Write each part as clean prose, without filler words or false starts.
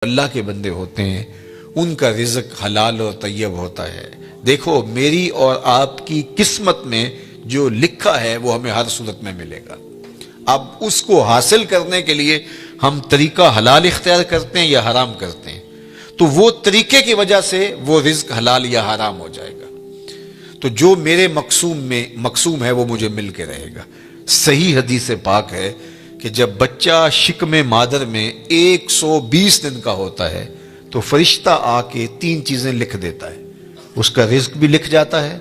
اللہ کے بندے ہوتے ہیں ان کا رزق حلال اور طیب ہوتا ہے۔ دیکھو میری اور آپ کی قسمت میں جو لکھا ہے وہ ہمیں ہر صورت میں ملے گا۔ اب اس کو حاصل کرنے کے لیے ہم طریقہ حلال اختیار کرتے ہیں یا حرام کرتے ہیں، تو وہ طریقے کی وجہ سے وہ رزق حلال یا حرام ہو جائے گا۔ تو جو میرے مقسوم ہے وہ مجھے مل کے رہے گا۔ صحیح حدیث پاک ہے کہ جب بچہ شکم مادر میں 120 دن کا ہوتا ہے تو فرشتہ آ کے 3 چیزیں لکھ دیتا ہے، اس کا رزق بھی لکھ جاتا ہے،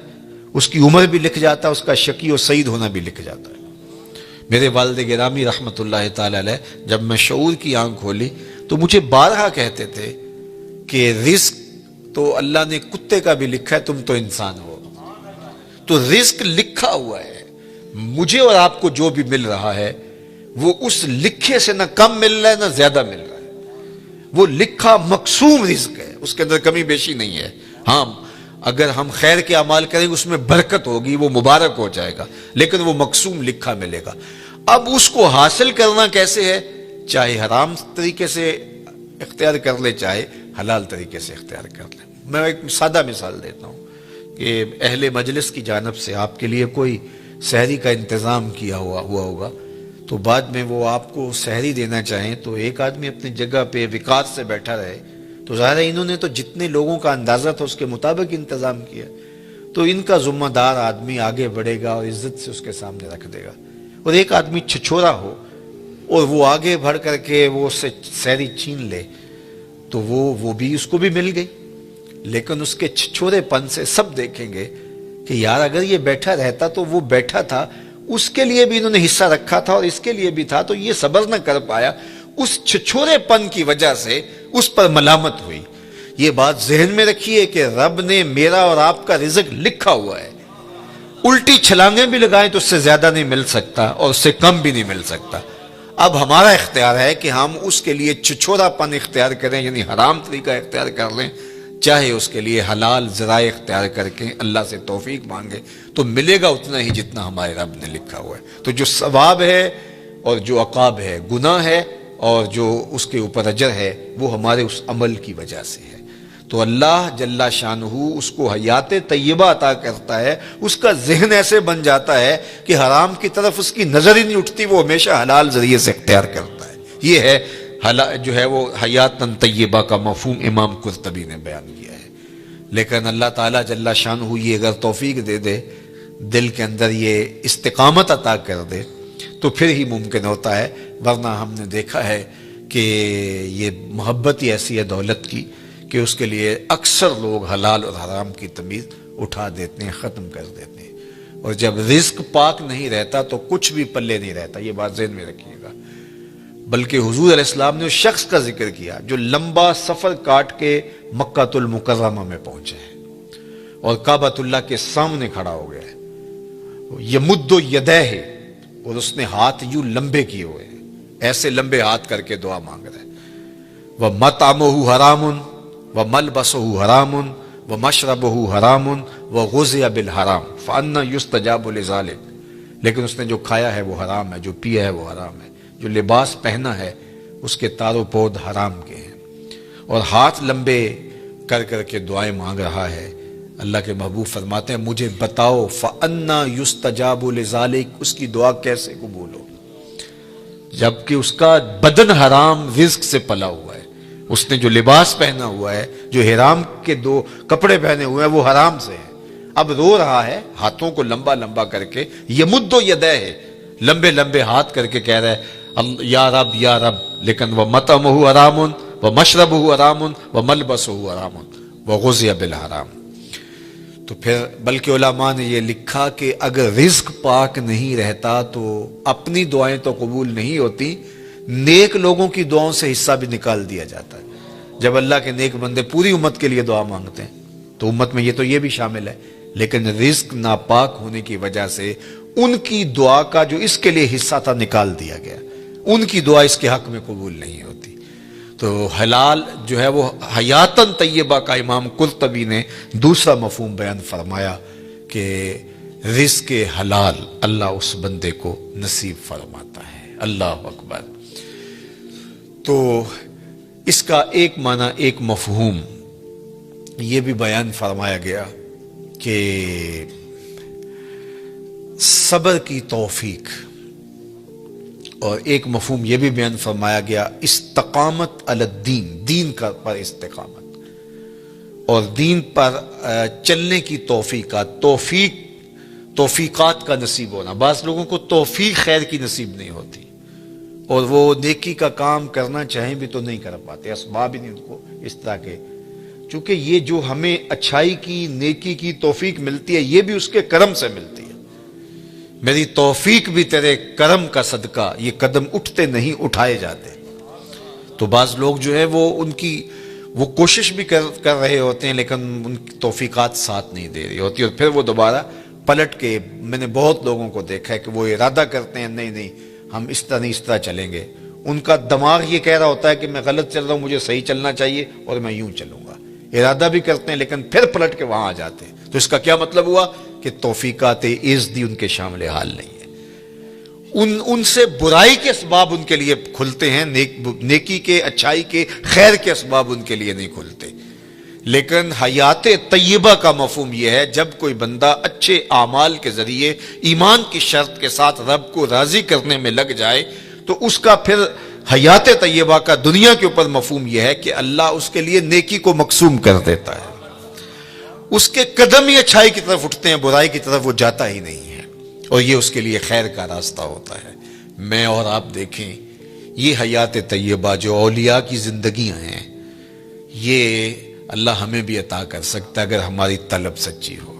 اس کی عمر بھی لکھ جاتا ہے، اس کا شقی و سعید ہونا بھی لکھ جاتا ہے۔ میرے والد گرامی رحمت اللہ تعالی علیہ جب میں شعور کی آنکھ کھولی تو مجھے بارہا کہتے تھے کہ رزق تو اللہ نے کتے کا بھی لکھا ہے، تم تو انسان ہو، تو رزق لکھا ہوا ہے۔ مجھے اور آپ کو جو بھی مل رہا ہے وہ اس لکھے سے نہ کم مل رہا ہے نہ زیادہ مل رہا ہے، وہ لکھا مقسوم رزق ہے، اس کے اندر کمی بیشی نہیں ہے۔ ہاں اگر ہم خیر کے اعمال کریں اس میں برکت ہوگی، وہ مبارک ہو جائے گا، لیکن وہ مقسوم لکھا ملے گا۔ اب اس کو حاصل کرنا کیسے ہے؟ چاہے حرام طریقے سے اختیار کر لے چاہے حلال طریقے سے اختیار کر لے۔ میں ایک سادہ مثال دیتا ہوں کہ اہل مجلس کی جانب سے آپ کے لیے کوئی سحری کا انتظام کیا ہوا ہوگا، تو بعد میں وہ آپ کو سحری دینا چاہیں تو ایک آدمی اپنی جگہ پہ وقار سے بیٹھا رہے، تو ظاہر ہے انہوں نے تو جتنے لوگوں کا اندازہ تھا اس کے مطابق انتظام کیا، تو ان کا ذمہ دار آدمی آگے بڑھے گا اور عزت سے اس کے سامنے رکھ دے گا، اور ایک آدمی چھچورا ہو اور وہ آگے بڑھ کر کے وہ اس سے سحری چھین لے تو وہ بھی اس کو بھی مل گئی، لیکن اس کے چھچورے پن سے سب دیکھیں گے کہ یار اگر یہ بیٹھا رہتا تو وہ بیٹھا تھا، اس کے لیے بھی انہوں نے حصہ رکھا تھا اور اس کے لیے بھی تھا، تو یہ صبر نہ کر پایا، اس چھچورے پن کی وجہ سے اس پر ملامت ہوئی۔ یہ بات ذہن میں رکھیے کہ رب نے میرا اور آپ کا رزق لکھا ہوا ہے، الٹی چھلانگیں بھی لگائیں تو اس سے زیادہ نہیں مل سکتا اور اس سے کم بھی نہیں مل سکتا۔ اب ہمارا اختیار ہے کہ ہم اس کے لیے چھچورا پن اختیار کریں، یعنی حرام طریقہ اختیار کر لیں، چاہے اس کے لیے حلال ذرائع اختیار کر کے اللہ سے توفیق مانگے تو ملے گا اتنا ہی جتنا ہمارے رب نے لکھا ہوا ہے۔ تو جو ثواب ہے اور جو عقاب ہے، گناہ ہے اور جو اس کے اوپر اجر ہے، وہ ہمارے اس عمل کی وجہ سے ہے۔ تو اللہ جل شانہ اس کو حیات طیبہ عطا کرتا ہے، اس کا ذہن ایسے بن جاتا ہے کہ حرام کی طرف اس کی نظر ہی نہیں اٹھتی، وہ ہمیشہ حلال ذریعے سے اختیار کرتا ہے۔ یہ ہے جو ہے وہ حیات طیبہ کا مفہوم امام قرطبی نے بیان کیا ہے۔ لیکن اللہ تعالیٰ جل شانہ یہ اگر توفیق دے دے، دل کے اندر یہ استقامت عطا کر دے تو پھر ہی ممکن ہوتا ہے، ورنہ ہم نے دیکھا ہے کہ یہ محبت ہی ایسی ہے دولت کی کہ اس کے لیے اکثر لوگ حلال اور حرام کی تمیز اٹھا دیتے ہیں، ختم کر دیتے ہیں، اور جب رزق پاک نہیں رہتا تو کچھ بھی پلے نہیں رہتا۔ یہ بات ذہن میں رکھیے گا۔ بلکہ حضور علیہ السلام نے اس شخص کا ذکر کیا جو لمبا سفر کاٹ کے مکہ المکرمہ میں پہنچے ہے اور کعبۃ اللہ کے سامنے کھڑا ہو گیا ہے، یمد یدیہ، اور اس نے ہاتھ یوں لمبے کیے ہوئے ہیں، ایسے لمبے ہاتھ کر کے دعا مانگ رہا ہے۔ وَمَطْعَمُهُ حَرَامٌ وَمَلْبَسُهُ حَرَامٌ وَمَشْرَبُهُ حَرَامٌ وَغُذِيَ بِالْحَرَامِ فَأَنَّى يُسْتَجَابُ لِذَلِكَ، لیکن اس نے جو کھایا ہے وہ حرام ہے، جو پیا ہے وہ حرام ہے، جو لباس پہنا ہے اس کے تار و پود حرام کے ہیں، اور ہاتھ لمبے کر کر کے دعائیں مانگ رہا ہے۔ اللہ کے محبوب فرماتے ہیں مجھے بتاؤ فَأَنَّى يُسْتَجَابُ لِذَلِكَ، اس کی دعا کیسے قبول ہو جبکہ اس کا بدن حرام رزق سے پلا ہوا ہے، اس نے جو لباس پہنا ہوا ہے، جو حرام کے 2 کپڑے پہنے ہوئے ہیں وہ حرام سے ہے۔ اب رو رہا ہے ہاتھوں کو لمبا لمبا کر کے، یمد یدیہ، لمبے لمبے ہاتھ کر کے کہہ رہا ہے یا رب یا رب، لیکن وَمَطْعَمُهُ حَرَامٌ وَمَشْرَبُهُ حَرَامٌ وَمَلْبَسُهُ حَرَامٌ وَغُذِيَ بِالْحَرَامِ۔ تو پھر بلکہ علماء نے یہ لکھا کہ اگر رزق پاک نہیں رہتا تو اپنی دعائیں تو قبول نہیں ہوتی، نیک لوگوں کی دعاؤں سے حصہ بھی نکال دیا جاتا ہے۔ جب اللہ کے نیک بندے پوری امت کے لیے دعا مانگتے ہیں تو امت میں یہ بھی شامل ہے، لیکن رزق ناپاک ہونے کی وجہ سے ان کی دعا کا جو اس کے لیے حصہ تھا نکال دیا گیا، ان کی دعا اس کے حق میں قبول نہیں ہوتی۔ تو حلال جو ہے وہ حیاتاً طیبہ کا امام قرطبی نے دوسرا مفہوم بیان فرمایا کہ رزق حلال اللہ اس بندے کو نصیب فرماتا ہے۔ اللہ اکبر۔ تو اس کا ایک معنی، ایک مفہوم یہ بھی بیان فرمایا گیا کہ صبر کی توفیق، اور ایک مفہوم یہ بھی بیان فرمایا گیا استقامت علی الدین، دین کا پر استقامت، اور دین پر چلنے کی توفیقات کا نصیب ہونا۔ بعض لوگوں کو توفیق خیر کی نصیب نہیں ہوتی، اور وہ نیکی کا کام کرنا چاہیں بھی تو نہیں کر پاتے، اسباب ہی نہیں ان کو اس طرح کے، چونکہ یہ جو ہمیں اچھائی کی، نیکی کی توفیق ملتی ہے، یہ بھی اس کے کرم سے ملتی ہے۔ میری توفیق بھی تیرے کرم کا صدقہ، یہ قدم اٹھتے نہیں اٹھائے جاتے۔ تو بعض لوگ جو ہے وہ کوشش بھی کر رہے ہوتے ہیں، لیکن ان کی توفیقات ساتھ نہیں دے رہی ہوتی، اور پھر وہ دوبارہ پلٹ کے، میں نے بہت لوگوں کو دیکھا ہے کہ وہ ارادہ کرتے ہیں نہیں ہم اس طرح نہیں، اس طرح چلیں گے، ان کا دماغ یہ کہہ رہا ہوتا ہے کہ میں غلط چل رہا ہوں، مجھے صحیح چلنا چاہیے اور میں یوں چلوں گا، ارادہ بھی کرتے ہیں لیکن پھر پلٹ کے وہاں آ جاتے ہیں۔ تو اس کا کیا مطلب ہوا کہ توفیقات عزدی ان کے شامل حال نہیں ہے، ان سے برائی کے اسباب ان کے لیے کھلتے ہیں، نیکی کے، اچھائی کے، خیر کے اسباب ان کے لیے نہیں کھلتے۔ لیکن حیات طیبہ کا مفہوم یہ ہے، جب کوئی بندہ اچھے اعمال کے ذریعے ایمان کی شرط کے ساتھ رب کو راضی کرنے میں لگ جائے، تو اس کا پھر حیات طیبہ کا دنیا کے اوپر مفہوم یہ ہے کہ اللہ اس کے لیے نیکی کو مقسوم کر دیتا ہے، اس کے قدم ہی اچھائی کی طرف اٹھتے ہیں، برائی کی طرف وہ جاتا ہی نہیں ہے، اور یہ اس کے لیے خیر کا راستہ ہوتا ہے۔ میں اور آپ دیکھیں، یہ حیات طیبہ جو اولیاء کی زندگیاں ہیں، یہ اللہ ہمیں بھی عطا کر سکتا ہے اگر ہماری طلب سچی ہو۔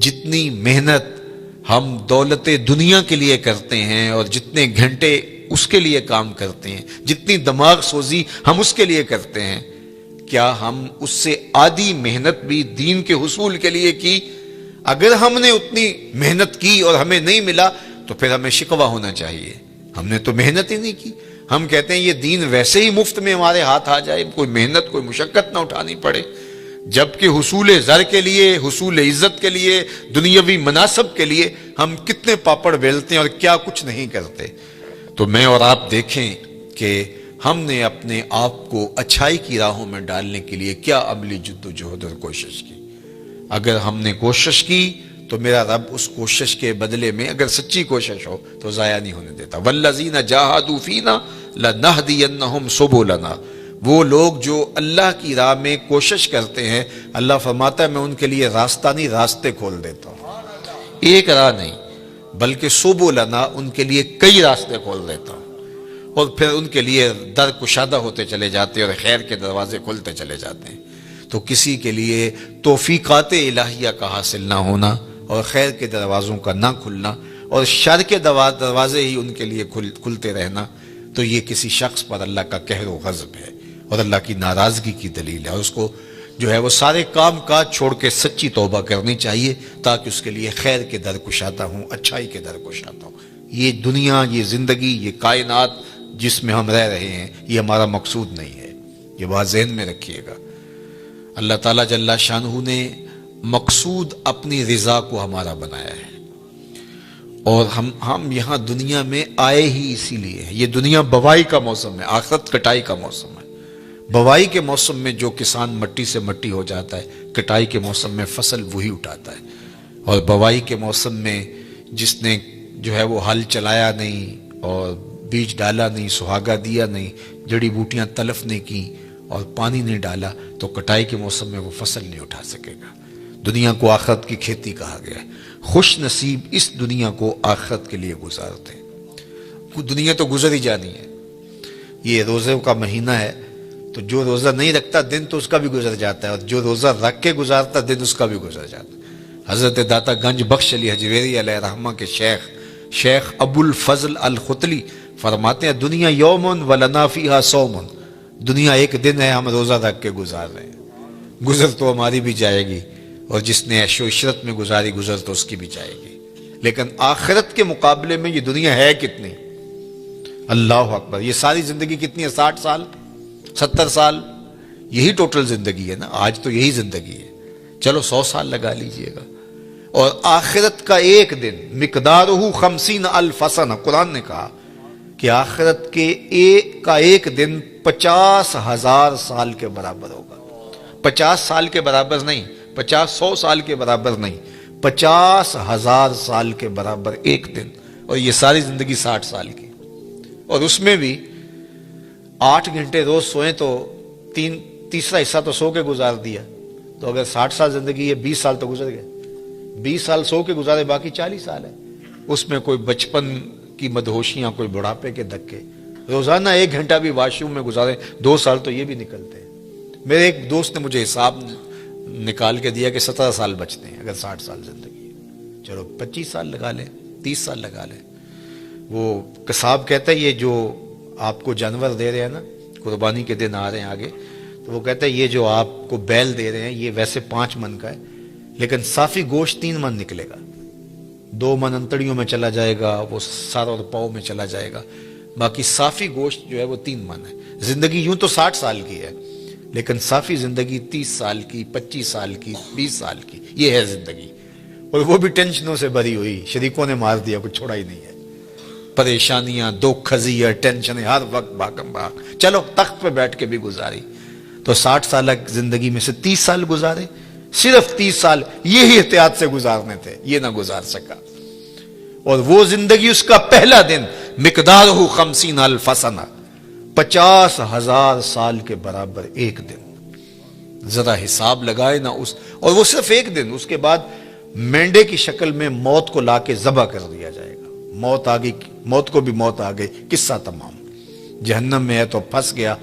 جتنی محنت ہم دولت دنیا کے لیے کرتے ہیں، اور جتنے گھنٹے اس کے لیے کام کرتے ہیں، جتنی دماغ سوزی ہم اس کے لیے کرتے ہیں، کیا ہم اس سے آدھی محنت بھی دین کے حصول کے لیے کی؟ اگر ہم نے اتنی محنت کی اور ہمیں نہیں ملا تو پھر ہمیں شکوہ ہونا چاہیے، ہم نے تو محنت ہی نہیں کی۔ ہم کہتے ہیں یہ دین ویسے ہی مفت میں ہمارے ہاتھ آ جائے، کوئی محنت، کوئی مشقت نہ اٹھانی پڑے، جبکہ حصول زر کے لیے، حصول عزت کے لیے، دنیاوی مناصب کے لیے ہم کتنے پاپڑ بیلتے ہیں اور کیا کچھ نہیں کرتے۔ تو میں اور آپ دیکھیں کہ ہم نے اپنے آپ کو اچھائی کی راہوں میں ڈالنے کے لیے کیا عملی جد و جہد اور کوشش کی۔ اگر ہم نے کوشش کی تو میرا رب اس کوشش کے بدلے میں، اگر سچی کوشش ہو تو ضائع نہیں ہونے دیتا۔ والذین جاہدوا فینا لنہدینہم سبلنا، وہ لوگ جو اللہ کی راہ میں کوشش کرتے ہیں، اللہ فرماتا ہے میں ان کے لیے راستہ نہیں، راستے کھول دیتا ہوں، ایک راہ نہیں بلکہ سبلنا، ان کے لیے کئی راستے کھول دیتا ہوں، اور پھر ان کے لیے در کشادہ ہوتے چلے جاتے ہیں اور خیر کے دروازے کھلتے چلے جاتے ہیں۔ تو کسی کے لیے توفیقات الہیہ کا حاصل نہ ہونا، اور خیر کے دروازوں کا نہ کھلنا، اور شر کے دروازے ہی ان کے لیے کھلتے رہنا، تو یہ کسی شخص پر اللہ کا قہر و غضب ہے اور اللہ کی ناراضگی کی دلیل ہے، اور اس کو جو ہے وہ سارے کام کاج چھوڑ کے سچی توبہ کرنی چاہیے، تاکہ اس کے لیے خیر کے در کشادہ ہوں، اچھائی کے در کشادہ ہوں۔ یہ دنیا، یہ زندگی، یہ کائنات جس میں ہم رہ رہے ہیں، یہ ہمارا مقصود نہیں ہے، یہ بات ذہن میں رکھیے گا۔ اللہ تعالیٰ جل شانہ نے مقصود اپنی رضا کو ہمارا بنایا ہے، اور ہم یہاں دنیا میں آئے ہی اسی لیے ہیں۔ یہ دنیا بوائی کا موسم ہے، آخرت کٹائی کا موسم ہے۔ بوائی کے موسم میں جو کسان مٹی سے مٹی ہو جاتا ہے، کٹائی کے موسم میں فصل وہی اٹھاتا ہے، اور بوائی کے موسم میں جس نے جو ہے وہ ہل چلایا نہیں اور بیج ڈالا نہیں، سہاگا دیا نہیں، جڑی بوٹیاں تلف نہیں کی اور پانی نہیں ڈالا، تو کٹائی کے موسم میں وہ فصل نہیں اٹھا سکے گا۔ دنیا کو آخرت کی کھیتی کہا گیا ہے۔ خوش نصیب اس دنیا کو آخرت کے لیے گزارتے ہیں۔ دنیا تو گزر ہی جانی ہے، یہ روزے کا مہینہ ہے، تو جو روزہ نہیں رکھتا دن تو اس کا بھی گزر جاتا ہے، اور جو روزہ رکھ کے گزارتا دن اس کا بھی گزر جاتا ہے۔ حضرت داتا گنج بخش علی حجویری علیہ رحمہ کے شیخ ابو الفضل الختلی فرماتے ہیں، دنیا یومن ولنا فیہا صومن، دنیا ایک دن ہے، ہم روزہ رکھ کے گزار رہے ہیں، گزر تو ہماری بھی جائے گی، اور جس نے عیش و عشرت میں گزاری گزر تو اس کی بھی جائے گی، لیکن آخرت کے مقابلے میں یہ دنیا ہے کتنی؟ اللہ اکبر! یہ ساری زندگی کتنی ہے؟ 60 سال، 70 سال، یہی ٹوٹل زندگی ہے نا، آج تو یہی زندگی ہے، چلو 100 سال لگا لیجئے گا، اور آخرت کا ایک دن مقدارہ 50,000 سنہ، قرآن نے کہا کہ آخرت کے ایک دن 50,000 سال کے برابر ہوگا. 50 سال کے برابر نہیں، 100 سال کے برابر نہیں، 50,000 سال کے برابر ایک دن. اور یہ ساری زندگی 60 سال کی، اور اس میں بھی 8 گھنٹے روز سوئیں تو تیسرا حصہ تو سو کے گزار دیا. تو اگر 60 سال زندگی ہے، 20 سال تو گزر گئے. 20 سال سو کے گزارے، باقی 40 سال ہے. اس میں کوئی بچپن کی مدہوشیاں، کوئی بڑھاپے کے دھکے. روزانہ 1 گھنٹہ بھی واش روم میں گزارے، 2 سال تو یہ بھی نکلتے ہیں. میرے ایک دوست نے مجھے حساب نکال کے دیا کہ 17 سال بچتے ہیں اگر 60 سال زندگی ہے. چلو 25 سال لگا لیں، 30 سال لگا لیں. وہ قصاب کہتا ہے یہ جو آپ کو جانور دے رہے ہیں نا، قربانی کے دن آ رہے ہیں آگے، تو وہ کہتا ہے یہ جو آپ کو بیل دے رہے ہیں یہ ویسے 5 من کا ہے، لیکن صافی گوشت 3 من نکلے گا. 2 من انتڑیوں میں چلا جائے گا، وہ سر اور پاؤں میں چلا جائے گا، باقی صافی گوشت جو ہے وہ 3 من ہے. زندگی یوں تو 60 سال کی ہے، لیکن صافی زندگی 30 سال کی، 25 سال کی، 20 سال کی. یہ ہے زندگی، اور وہ بھی ٹینشنوں سے بھری ہوئی. شریکوں نے مار دیا، کچھ چھوڑا ہی نہیں ہے. پریشانیاں، دکھ، خزیاں، ٹینشنیں، ہر وقت بھاگم بھاگ. چلو تخت پہ بیٹھ کے بھی گزاری. تو 60 سال زندگی میں سے 30 سال گزارے. صرف 30 سال یہی احتیاط سے گزارنے تھے، یہ نہ گزار سکا. اور وہ زندگی، اس کا پہلا دن مقدارہ 50,000 سنہ، 50,000 سال کے برابر ایک دن. ذرا حساب لگائے نا اس، اور وہ صرف ایک دن. اس کے بعد مینڈے کی شکل میں موت کو لا کے ذبح کر دیا جائے گا. موت آ گئی، موت کو بھی موت آ گئی، قصہ تمام. جہنم میں ہے تو پھنس گیا،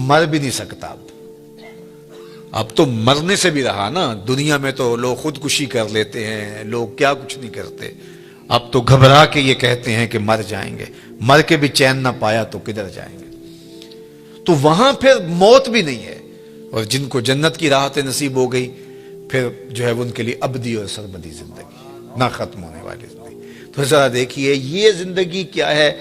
مر بھی نہیں سکتا. اب تو مرنے سے بھی رہا نا. دنیا میں تو لوگ خودکشی کر لیتے ہیں، لوگ کیا کچھ نہیں کرتے. اب تو گھبرا کے یہ کہتے ہیں کہ مر جائیں گے. مر کے بھی چین نہ پایا تو کدھر جائیں گے. تو وہاں پھر موت بھی نہیں ہے. اور جن کو جنت کی راحت نصیب ہو گئی، پھر جو ہے ان کے لیے ابدی اور سرمدی زندگی، نہ ختم ہونے والی زندگی. تو ذرا دیکھیے یہ زندگی کیا ہے،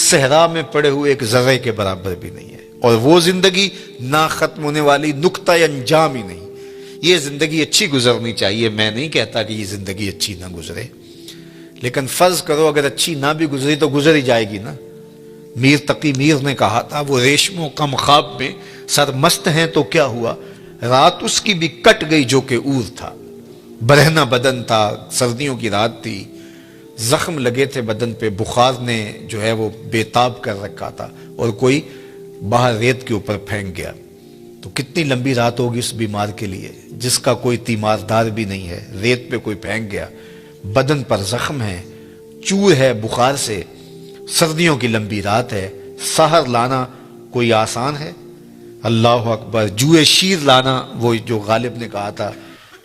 صحرا میں پڑے ہوئے ایک ذرے کے برابر بھی نہیں ہے. اور وہ زندگی نہ ختم ہونے والی، نقطہ انجام ہی نہیں. یہ زندگی اچھی گزرنی چاہیے. میں نہیں کہتا کہ یہ زندگی اچھی نہ گزرے، لیکن فرض کرو اگر اچھی نہ بھی گزری تو گزر ہی جائے گی نا. میر تقی میر نے کہا تھا، وہ ریشموں کم خواب میں سرمست ہیں تو کیا ہوا، رات اس کی بھی کٹ گئی جو کہ اور تھا. برہنہ بدن تھا، سردیوں کی رات تھی، زخم لگے تھے بدن پہ، بخار نے جو ہے وہ بےتاب کر رکھا تھا، اور کوئی باہر ریت کے اوپر پھینک گیا. تو کتنی لمبی رات ہوگی اس بیمار کے لیے جس کا کوئی تیماردار بھی نہیں ہے. ریت پہ کوئی پھینک گیا، بدن پر زخم ہے، چور ہے بخار سے، سردیوں کی لمبی رات ہے. سحر لانا کوئی آسان ہے؟ اللہ اکبر. جوئے شیر لانا، وہ جو غالب نے کہا تھا،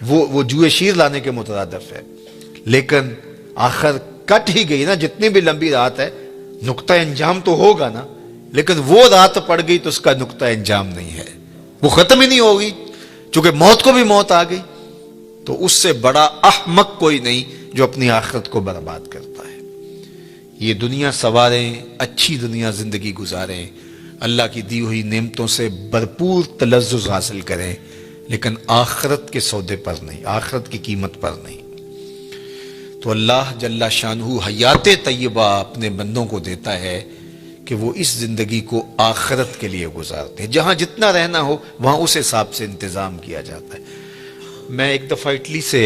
وہ جوئے شیر لانے کے مترادف ہے. لیکن آخر کٹ ہی گئی نا. جتنی بھی لمبی رات ہے، نقطہ انجام تو ہوگا نا. لیکن وہ رات پڑ گئی تو اس کا نقطہ انجام نہیں ہے، وہ ختم ہی نہیں ہوگی، چونکہ موت کو بھی موت آ گئی. تو اس سے بڑا احمق کوئی نہیں جو اپنی آخرت کو برباد کرتا ہے. یہ دنیا سواریں، اچھی دنیا زندگی گزاریں، اللہ کی دی ہوئی نعمتوں سے بھرپور تلذذ حاصل کریں، لیکن آخرت کے سودے پر نہیں، آخرت کی قیمت پر نہیں. تو اللہ جل شانہ حیات طیبہ اپنے بندوں کو دیتا ہے کہ وہ اس زندگی کو آخرت کے لیے گزارتے ہیں. جہاں جتنا رہنا ہو وہاں اس حساب سے انتظام کیا جاتا ہے. میں ایک دفعہ اٹلی سے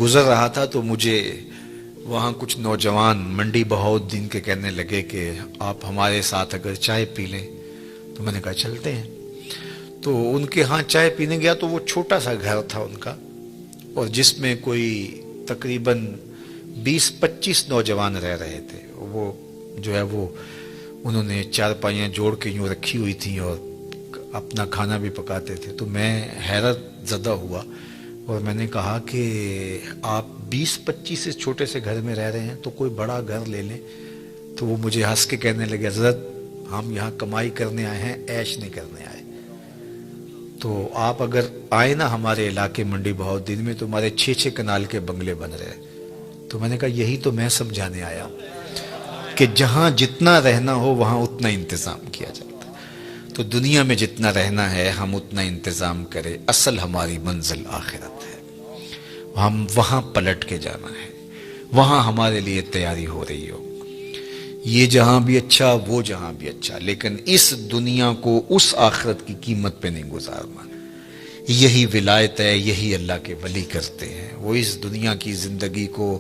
گزر رہا تھا تو مجھے وہاں کچھ نوجوان منڈی بہاؤالدین کے کہنے لگے کہ آپ ہمارے ساتھ اگر چائے پی لیں. تو میں نے کہا چلتے ہیں. تو ان کے ہاں چائے پینے گیا تو وہ چھوٹا سا گھر تھا ان کا، اور جس میں کوئی تقریباً 20-25 نوجوان رہ رہے تھے. وہ جو ہے وہ انہوں نے چارپائیاں جوڑ کے یوں رکھی ہوئی تھیں اور اپنا کھانا بھی پکاتے تھے. تو میں حیرت زدہ ہوا اور میں نے کہا کہ آپ 20-25 سے چھوٹے سے گھر میں رہ رہے ہیں تو کوئی بڑا گھر لے لیں. تو وہ مجھے ہنس کے کہنے لگے حضرت ہم یہاں کمائی کرنے آئے ہیں، عیش نہیں کرنے آئے. تو آپ اگر آئے نا ہمارے علاقے منڈی بہاؤالدین میں تو ہمارے 6 کنال کے بنگلے بن رہے. تو میں نے کہا یہی تو میں سمجھانے آیا ہوں کہ جہاں جتنا رہنا ہو وہاں اتنا انتظام کیا جاتا ہے. تو دنیا میں جتنا رہنا ہے ہم اتنا انتظام کریں. اصل ہماری منزل آخرت ہے، ہم وہاں پلٹ کے جانا ہے، وہاں ہمارے لیے تیاری ہو رہی ہو. یہ جہاں بھی اچھا وہ جہاں بھی اچھا، لیکن اس دنیا کو اس آخرت کی قیمت پہ نہیں گزارنا۔ یہی ولایت ہے، یہی اللہ کے ولی کرتے ہیں، وہ اس دنیا کی زندگی کو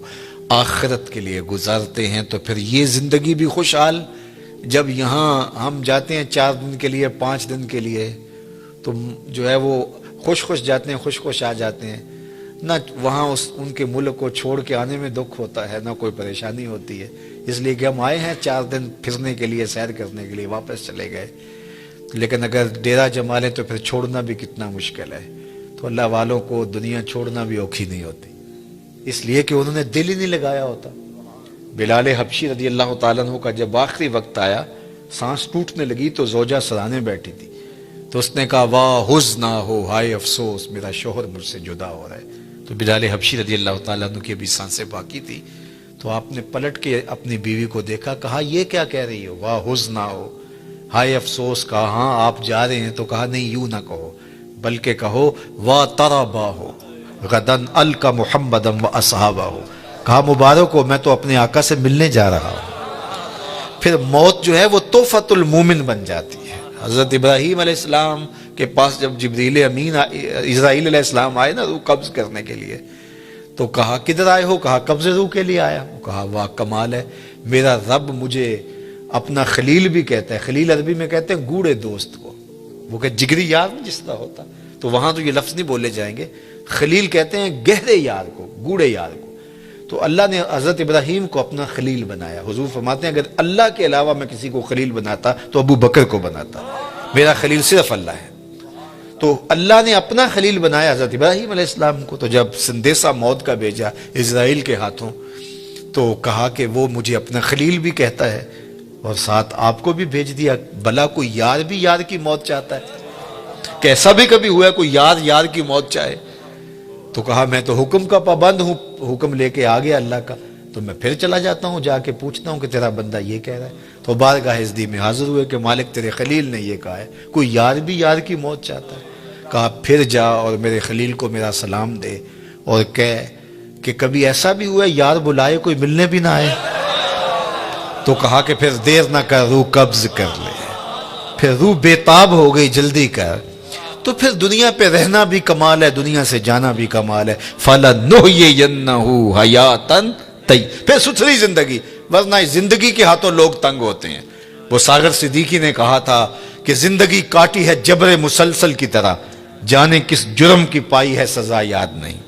آخرت کے لیے گزارتے ہیں، تو پھر یہ زندگی بھی خوشحال۔ جب یہاں ہم جاتے ہیں 4 دن کے لیے، 5 دن کے لیے، تو جو ہے وہ خوش جاتے ہیں، خوش آ جاتے ہیں، نہ وہاں ان کے ملک کو چھوڑ کے آنے میں دکھ ہوتا ہے، نہ کوئی پریشانی ہوتی ہے، اس لیے کہ ہم آئے ہیں 4 دن پھرنے کے لیے، سیر کرنے کے لیے، واپس چلے گئے۔ لیکن اگر ڈیرا جما لیں تو پھر چھوڑنا بھی کتنا مشکل ہے۔ تو اللہ والوں کو دنیا چھوڑنا بھی اوکھی نہیں ہوتی، اس لیے کہ انہوں نے دل ہی نہیں لگایا ہوتا۔ بلال حبشی رضی اللہ تعالیٰ عنہ کا جب آخری وقت آیا، سانس ٹوٹنے لگی، تو زوجہ سرانے بیٹھی تھی، تو اس نے کہا واہ حزن ہو، ہائے افسوس، میرا شوہر مجھ سے جدا ہو رہا ہے۔ تو بلال حبشی رضی اللہ تعالیٰ عنہ کی ابھی سانسیں باقی تھی، تو آپ نے پلٹ کے اپنی بیوی کو دیکھا، کہا یہ کیا کہہ رہی ہو، واہ حزن ہو، ہائے افسوس۔ کہا ہاں آپ جا رہے ہیں، تو کہا نہیں یوں نہ کہو، بلکہ کہو واہ تربا ہو غدن القا محمدم و اصحابہ ہو۔ کہا مبارک ہو، میں تو اپنے آقا سے ملنے جا رہا ہوں۔ پھر موت جو ہے وہ تحفۃ المومن بن جاتی ہے۔ حضرت ابراہیم علیہ السلام کے پاس جب جبریل امین اسرائیل علیہ السلام آئے نا روح قبض کرنے کے لیے، تو کہا کدھر آئے ہو؟ کہا قبض روح کے لیے آیا ہوں۔ کہا واہ کمال ہے، میرا رب مجھے اپنا خلیل بھی کہتا ہے۔ خلیل عربی میں کہتے ہیں گوڑے دوست کو، وہ کہ جگری یار جس طرح ہوتا، تو وہاں تو یہ لفظ نہیں بولے جائیں گے، خلیل کہتے ہیں گہرے یار کو، گوڑے یار کو۔ تو اللہ نے حضرت ابراہیم کو اپنا خلیل بنایا۔ حضور فرماتے ہیں اگر اللہ کے علاوہ میں کسی کو خلیل بناتا تو ابو بکر کو بناتا، میرا خلیل صرف اللہ ہے۔ تو اللہ نے اپنا خلیل بنایا حضرت ابراہیم علیہ السلام کو۔ تو جب سندیسہ موت کا بھیجا اسرائیل کے ہاتھوں، تو کہا کہ وہ مجھے اپنا خلیل بھی کہتا ہے، اور ساتھ آپ کو بھی بھیج دیا۔ بھلا کوئی یار بھی یار کی موت چاہتا ہے؟ کیسا بھی کبھی ہوا ہے کوئی یار یار کی موت چاہے؟ تو کہا میں تو حکم کا پابند ہوں، حکم لے کے آ گیا اللہ کا، تو میں پھر چلا جاتا ہوں، جا کے پوچھتا ہوں کہ تیرا بندہ یہ کہہ رہا ہے۔ تو بارگاہ عزدی میں حاضر ہوئے کہ مالک تیرے خلیل نے یہ کہا ہے، کوئی یار بھی یار کی موت چاہتا ہے؟ کہا پھر جا اور میرے خلیل کو میرا سلام دے، اور کہہ کہ کبھی ایسا بھی ہوا ہے یار بلائے کوئی ملنے بھی نہ آئے؟ تو کہا کہ پھر دیر نہ کر، روح قبض کر لے۔ پھر روح بے تاب ہو گئی، جلدی کر۔ تو پھر دنیا پہ رہنا بھی کمال ہے، دنیا سے جانا بھی کمال ہے۔ فَلَنُحْيِيَنَّهُ حَيَاتًا طَيِّبَةً، پھر ستھری زندگی، ورنہ اس زندگی کے ہاتھوں لوگ تنگ ہوتے ہیں۔ وہ ساغر صدیقی نے کہا تھا کہ زندگی کاٹی ہے جبر مسلسل کی طرح، جانے کس جرم کی پائی ہے سزا یاد نہیں۔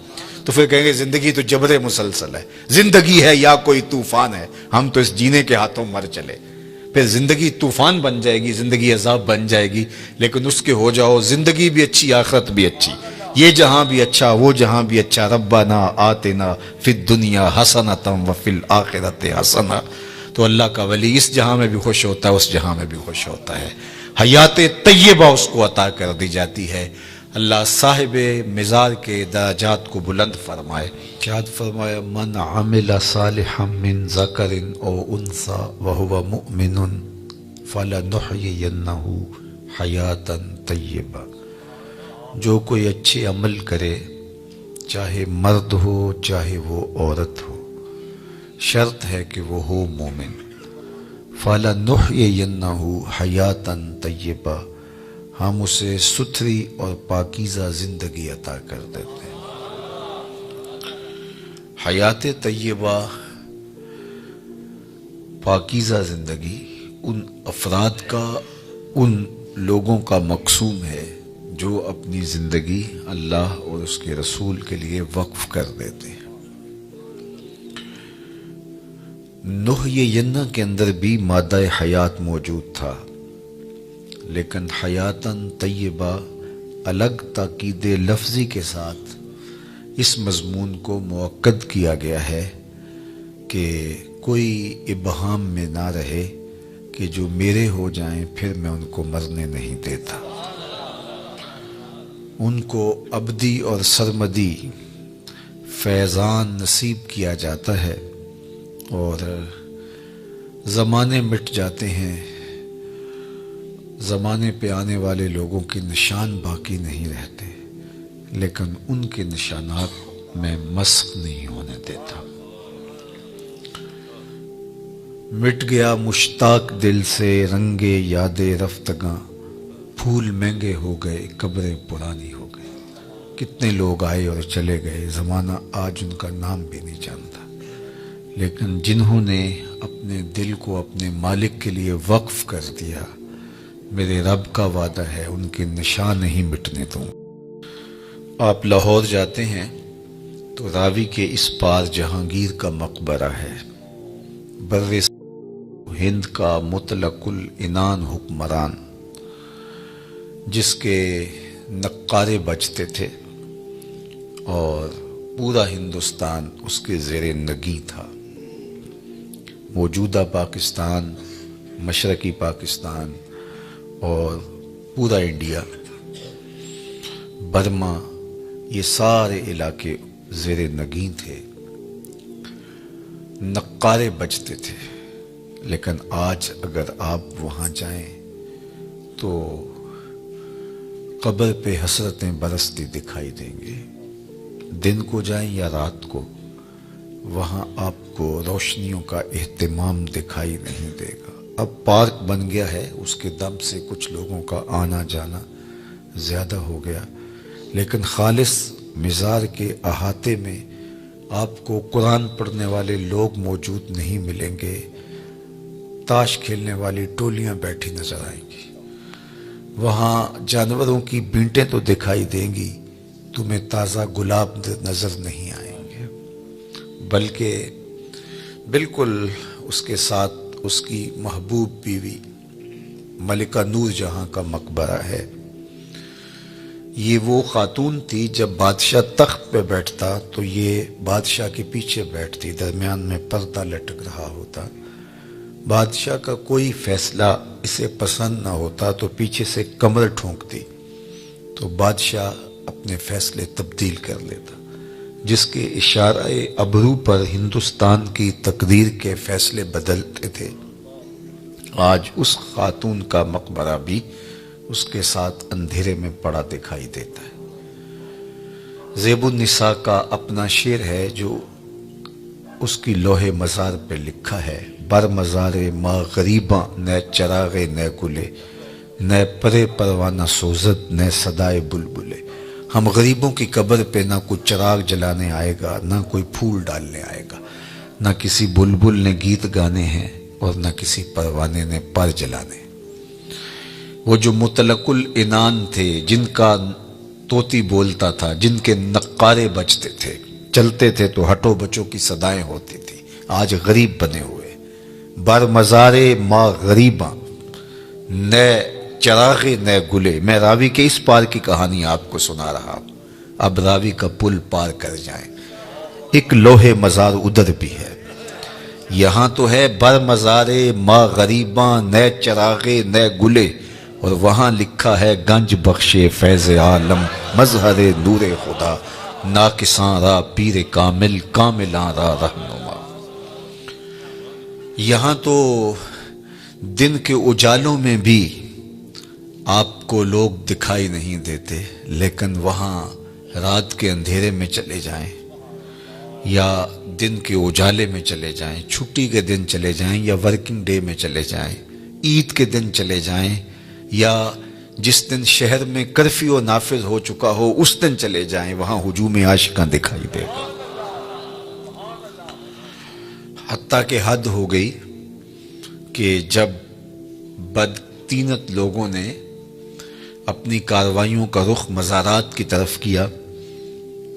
تو پھر کہیں گے زندگی تو جبر مسلسل ہے، زندگی ہے یا کوئی طوفان ہے، ہم تو اس جینے کے ہاتھوں مر چلے۔ پھر زندگی طوفان بن جائے گی، زندگی عذاب بن جائے گی، لیکن اس کے ہو جاؤ زندگی بھی اچھی، آخرت بھی اچھی، یہ جہاں بھی اچھا وہ جہاں بھی اچھا۔ ربنا آتنا فی الدنیا حسنۃ وفی الآخرۃ حسنۃ۔ تو اللہ کا ولی اس جہاں میں بھی خوش ہوتا ہے، اس جہاں میں بھی خوش ہوتا ہے، حیات طیبہ اس کو عطا کر دی جاتی ہے۔ اللہ صاحب مزار کے درجات کو بلند فرمائے۔ شاد فرمایا من عمل صالحا من ذکر او انثی وهو مؤمن فلنحیینہ حیاتا طیبہ، جو کوئی اچھے عمل کرے، چاہے مرد ہو چاہے وہ عورت ہو، شرط ہے کہ وہ ہو مومن۔ فلنحیینہ حیاتا طیبہ، ہم اسے ستھری اور پاکیزہ زندگی عطا کر دیتے ہیں۔ حیات طیبہ، پاکیزہ زندگی ان افراد کا، ان لوگوں کا مقسوم ہے جو اپنی زندگی اللہ اور اس کے رسول کے لیے وقف کر دیتے ہیں۔ نحیینہ کے اندر بھی مادہ حیات موجود تھا، لیکن حیاتاً طیبہ الگ تاکید لفظی کے ساتھ اس مضمون کو مؤکد کیا گیا ہے کہ کوئی ابہام میں نہ رہے کہ جو میرے ہو جائیں پھر میں ان کو مرنے نہیں دیتا، ان کو ابدی اور سرمدی فیضان نصیب کیا جاتا ہے، اور زمانے مٹ جاتے ہیں، زمانے پہ آنے والے لوگوں کے نشان باقی نہیں رہتے، لیکن ان کے نشانات میں مسخ نہیں ہونے دیتا۔ مٹ گیا مشتاق دل سے رنگ یاد رفتگاں، پھول مہنگے ہو گئے قبریں پرانی ہو گئی۔ کتنے لوگ آئے اور چلے گئے، زمانہ آج ان کا نام بھی نہیں جانتا، لیکن جنہوں نے اپنے دل کو اپنے مالک کے لیے وقف کر دیا، میرے رب کا وعدہ ہے ان کے نشان نہیں مٹنے دوں۔ آپ لاہور جاتے ہیں تو راوی کے اس پار جہانگیر کا مقبرہ ہے، بر ہند کا مطلق العنان حکمران، جس کے نقارے بجتے تھے اور پورا ہندوستان اس کے زیر نگیں تھا۔ موجودہ پاکستان، مشرقی پاکستان اور پورا انڈیا، برما، یہ سارے علاقے زیر نگیں تھے، نقارے بجتے تھے۔ لیکن آج اگر آپ وہاں جائیں تو قبر پہ حسرتیں برستی دکھائی دیں گے۔ دن کو جائیں یا رات کو، وہاں آپ کو روشنیوں کا اہتمام دکھائی نہیں دے گا۔ اب پارک بن گیا ہے، اس کے دم سے کچھ لوگوں کا آنا جانا زیادہ ہو گیا، لیکن خالص مزار کے احاطے میں آپ کو قرآن پڑھنے والے لوگ موجود نہیں ملیں گے، تاش کھیلنے والی ٹولیاں بیٹھی نظر آئیں گی۔ وہاں جانوروں کی بینٹیں تو دکھائی دیں گی، تمہیں تازہ گلاب نظر نہیں آئیں گے، بلکہ بالکل اس کے ساتھ اس کی محبوب بیوی ملکہ نور جہاں کا مقبرہ ہے۔ یہ وہ خاتون تھی، جب بادشاہ تخت پہ بیٹھتا تو یہ بادشاہ کے پیچھے بیٹھتی، درمیان میں پردہ لٹک رہا ہوتا۔ بادشاہ کا کوئی فیصلہ اسے پسند نہ ہوتا تو پیچھے سے کمر ٹھونکتی تو بادشاہ اپنے فیصلے تبدیل کر لیتا، جس کے اشارہ ابرو پر ہندوستان کی تقدیر کے فیصلے بدلتے تھے۔ آج اس خاتون کا مقبرہ بھی اس کے ساتھ اندھیرے میں پڑا دکھائی دیتا ہے۔ زیب النساء کا اپنا شعر ہے جو اس کی لوح مزار پہ لکھا ہے: بر مزار ما غریباں، نہ چراغ نہ گلے، نہ پرے پروانہ سوزد، نہ صدائے بلبلے۔ ہم غریبوں کی قبر پہ نہ کوئی چراغ جلانے آئے گا، نہ کوئی پھول ڈالنے آئے گا، نہ کسی بلبل نے گیت گانے ہیں اور نہ کسی پروانے نے پر جلانے۔ وہ جو مطلق العنان تھے، جن کا طوطی بولتا تھا، جن کے نقارے بجتے تھے، چلتے تھے تو ہٹو بچوں کی صدائیں ہوتی تھی، آج غریب بنے ہوئے۔ بر مزار ما غریباں، نہ چراغ نہ گلے۔ میں راوی کے اس پار کی کہانی آپ کو سنا رہا ہوں، اب راوی کا پل پار کر جائیں۔ ایک لوح مزار ادھر بھی ہے، یہاں تو ہے بر مزار ما غریباں، نہ چراغ نہ گلے، اور وہاں لکھا ہے گنج بخش فیض عالم، مظہر نور خدا، ناقصاں را پیر کامل، کاملاں را رہنما۔ یہاں تو دن کے اجالوں میں بھی آپ کو لوگ دکھائی نہیں دیتے، لیکن وہاں رات کے اندھیرے میں چلے جائیں یا دن کے اجالے میں چلے جائیں، چھٹی کے دن چلے جائیں یا ورکنگ ڈے میں چلے جائیں، عید کے دن چلے جائیں یا جس دن شہر میں کرفیو نافذ ہو چکا ہو اس دن چلے جائیں، وہاں ہجوم عاشقاں دکھائی دے گا۔ حتیٰ کہ حد ہو گئی کہ جب بدطینت لوگوں نے اپنی کارروائیوں کا رخ مزارات کی طرف کیا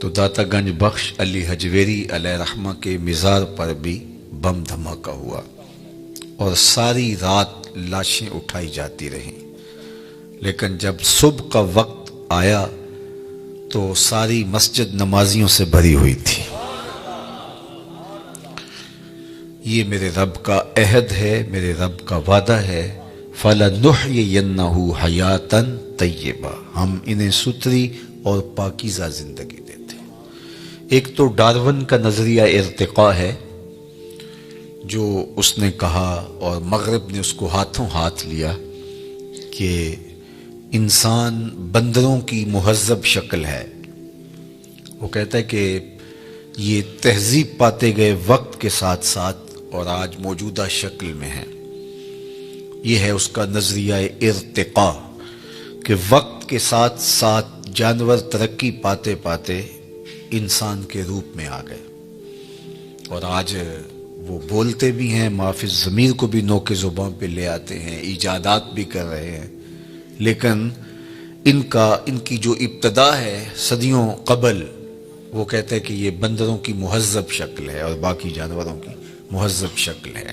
تو داتا گنج بخش علی حجویری علیہ رحمہ کے مزار پر بھی بم دھماکہ ہوا اور ساری رات لاشیں اٹھائی جاتی رہیں، لیکن جب صبح کا وقت آیا تو ساری مسجد نمازیوں سے بھری ہوئی تھی۔ یہ میرے رب کا عہد ہے، میرے رب کا وعدہ ہے، فَلَنُحْيِيَنَّهُ حَيَاتًا طَيِّبَةً، ہم انہیں ستھری اور پاکیزہ زندگی دیتے ہیں۔ ایک تو ڈارون کا نظریہ ارتقاء ہے جو اس نے کہا، اور مغرب نے اس کو ہاتھوں ہاتھ لیا، کہ انسان بندروں کی مہذب شکل ہے۔ وہ کہتا ہے کہ یہ تہذیب پاتے گئے وقت کے ساتھ ساتھ اور آج موجودہ شکل میں ہے، یہ ہے اس کا نظریہ ارتقاء، کہ وقت کے ساتھ ساتھ جانور ترقی پاتے پاتے انسان کے روپ میں آ گئے، اور آج وہ بولتے بھی ہیں، معافی ضمیر کو بھی نوک زبان پہ لے آتے ہیں، ایجادات بھی کر رہے ہیں، لیکن ان کی جو ابتدا ہے صدیوں قبل، وہ کہتے ہیں کہ یہ بندروں کی مہذب شکل ہے اور باقی جانوروں کی مہذب شکل ہے،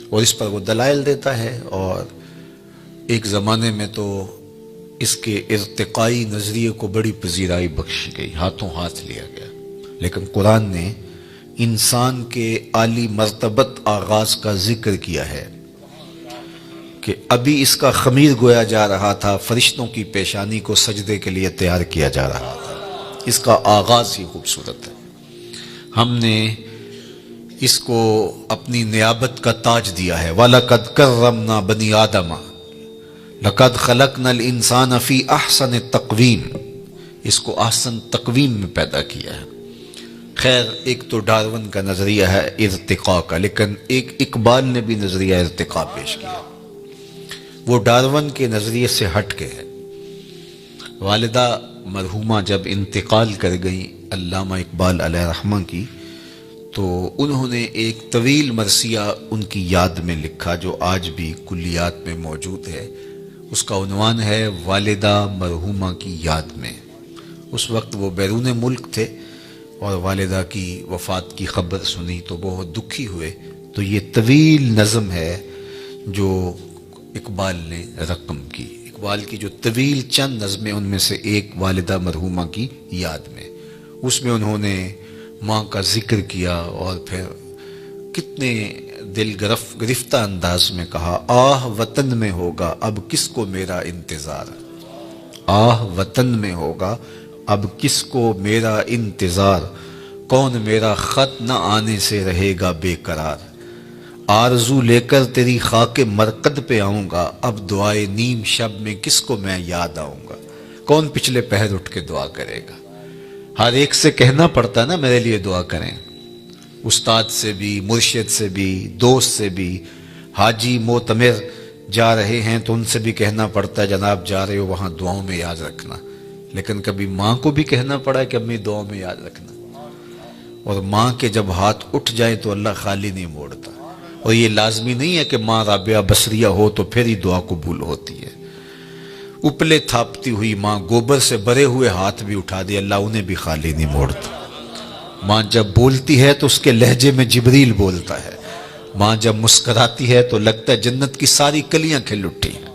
اور اس پر وہ دلائل دیتا ہے۔ اور ایک زمانے میں تو اس کے ارتقائی نظریے کو بڑی پذیرائی بخشی گئی، ہاتھوں ہاتھ لیا گیا، لیکن قرآن نے انسان کے عالی مرتبت آغاز کا ذکر کیا ہے کہ ابھی اس کا خمیر گویا جا رہا تھا، فرشتوں کی پیشانی کو سجدے کے لیے تیار کیا جا رہا تھا، اس کا آغاز ہی خوبصورت ہے۔ ہم نے اس کو اپنی نیابت کا تاج دیا ہے، وَلَقَدْ كَرَّمْنَا بَنِي آدَمَ لَقَدْ خَلَقْنَا الْإِنسَانَ فِي أَحْسَنِ تَقْوِيمٍ، اس کو احسن تقویم میں پیدا کیا ہے۔ خیر، ایک تو ڈارون کا نظریہ ہے ارتقاء کا، لیکن ایک اقبال نے بھی نظریہ ارتقاء پیش کیا، وہ ڈارون کے نظریے سے ہٹ کے ہے۔ والدہ مرحومہ جب انتقال کر گئی علامہ اقبال علیہ رحمہ کی، تو انہوں نے ایک طویل مرثیہ ان کی یاد میں لکھا جو آج بھی کلیات میں موجود ہے۔ اس کا عنوان ہے والدہ مرحومہ کی یاد میں۔ اس وقت وہ بیرون ملک تھے اور والدہ کی وفات کی خبر سنی تو بہت دکھی ہوئے، تو یہ طویل نظم ہے جو اقبال نے رقم کی۔ اقبال کی جو طویل چند نظمیں، ان میں سے ایک والدہ مرحومہ کی یاد میں، اس میں انہوں نے ماں کا ذکر کیا اور پھر کتنے دل گرفتہ انداز میں کہا، آہ وطن میں ہوگا اب کس کو میرا انتظار، آہ وطن میں ہوگا اب کس کو میرا انتظار، کون میرا خط نہ آنے سے رہے گا بے قرار، آرزو لے کر تیری خاک مرقد پہ آؤں گا، اب دعائے نیم شب میں کس کو میں یاد آؤں گا، کون پچھلے پہر اٹھ کے دعا کرے گا۔ ہر ایک سے کہنا پڑتا نا میرے لیے دعا کریں، استاد سے بھی، مرشد سے بھی، دوست سے بھی، حاجی معتمر جا رہے ہیں تو ان سے بھی کہنا پڑتا ہے جناب جا رہے ہو وہاں دعاؤں میں یاد رکھنا، لیکن کبھی ماں کو بھی کہنا پڑا ہے کہ امی دعاؤں میں یاد رکھنا، اور ماں کے جب ہاتھ اٹھ جائیں تو اللہ خالی نہیں موڑتا، اور یہ لازمی نہیں ہے کہ ماں رابعہ بصریہ ہو تو پھر ہی دعا قبول ہوتی ہے، اپلے تھاپتی ہوئی ماں گوبر سے بھرے ہوئے ہاتھ بھی اٹھا دے اللہ انہیں بھی خالی نہیں موڑتا۔ ماں جب بولتی ہے تو اس کے لہجے میں جبریل بولتا ہے، ماں جب مسکراتی ہے تو لگتا ہے جنت کی ساری کلیاں کھل اٹھی ہیں،